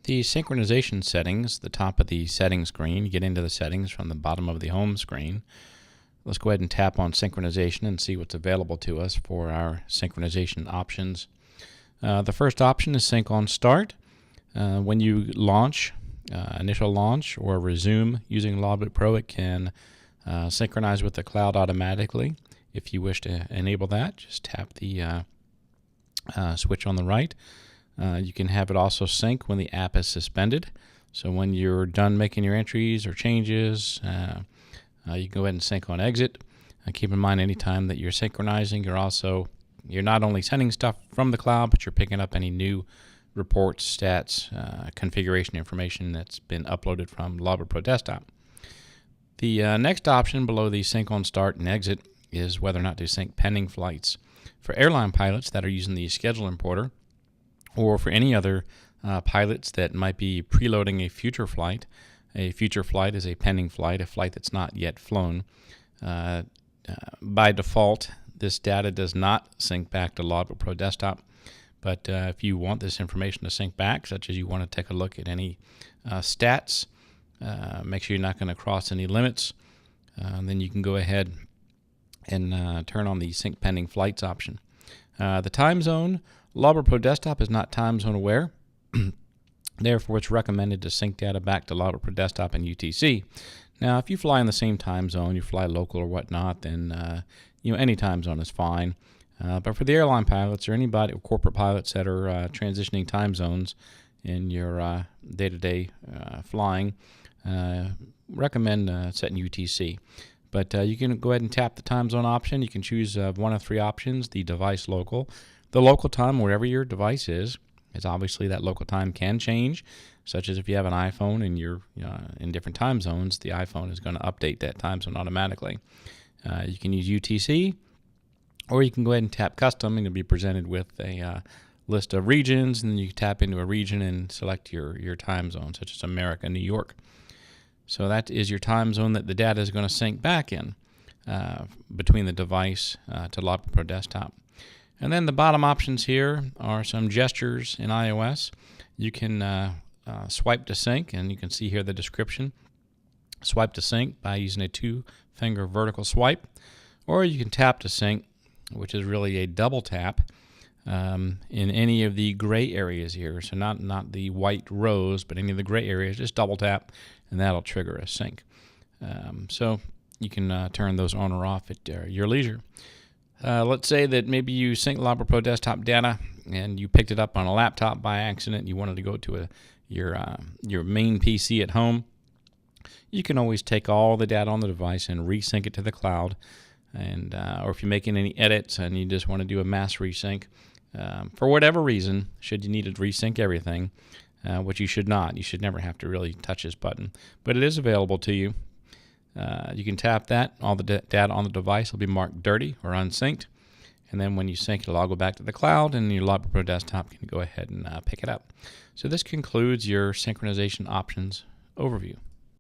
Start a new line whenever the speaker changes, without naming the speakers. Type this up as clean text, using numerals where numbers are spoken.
The synchronization settings, the top of the settings screen, you get into the settings from the bottom of the home screen. Let's go ahead and tap on synchronization and see what's available to us for our synchronization options. The first option is sync on start. When you launch, initial launch or resume using Logbook Pro, it can synchronize with the cloud automatically. If you wish to enable that, just tap the switch on the right. You can have it also sync when the app is suspended. So when you're done making your entries or changes, you can go ahead and sync on exit. Keep in mind, anytime that you're synchronizing, you're not only sending stuff from the cloud, but you're picking up any new reports, stats, configuration information that's been uploaded from Logbook Pro Desktop. The next option below the sync on start and exit is whether or not to sync pending flights. For airline pilots that are using the schedule importer, or for any other pilots that might be preloading a future flight. A future flight is a pending flight, a flight that's not yet flown. By default, this data does not sync back to Logbook Pro Desktop, but if you want this information to sync back, such as you want to take a look at any stats, make sure you're not going to cross any limits, then you can go ahead and turn on the sync pending flights option. The time zone, Logbook Pro Desktop is not time zone aware. Therefore, it's recommended to sync data back to Logbook Pro Desktop and UTC. Now, if you fly in the same time zone, you fly local or whatnot, then any time zone is fine. But for the airline pilots or anybody, or corporate pilots that are transitioning time zones in your day-to-day flying, recommend setting UTC. But you can go ahead and tap the time zone option. You can choose one of three options: the device local. The local time, wherever your device is obviously that local time can change, such as if you have an iPhone and you're in different time zones, the iPhone is going to update that time zone automatically. You can use UTC, or you can go ahead and tap custom, and you'll be presented with a list of regions, and then you can tap into a region and select your time zone, such as America, New York. So that is your time zone that the data is going to sync back in between the device to Logbook Pro Desktop. And then the bottom options here are some gestures in iOS. You can swipe to sync, and you can see here the description. Swipe to sync by using a 2-finger vertical swipe, or you can tap to sync, which is really a double tap in any of the gray areas here. So not the white rows, but any of the gray areas, just double tap, and that'll trigger a sync. So you can turn those on or off at your leisure. Let's say that maybe you sync Logbook Pro Desktop data and you picked it up on a laptop by accident. You wanted to go to your main PC at home. You can always take all the data on the device and resync it to the cloud. And or if you're making any edits and you just want to do a mass resync, for whatever reason, should you need to resync everything, which you should not. You should never have to really touch this button, but it is available to you. You can tap that. All the data on the device will be marked dirty or unsynced. And then when you sync, it'll all go back to the cloud, and your Logbook Pro Desktop can go ahead and pick it up. So this concludes your synchronization options overview.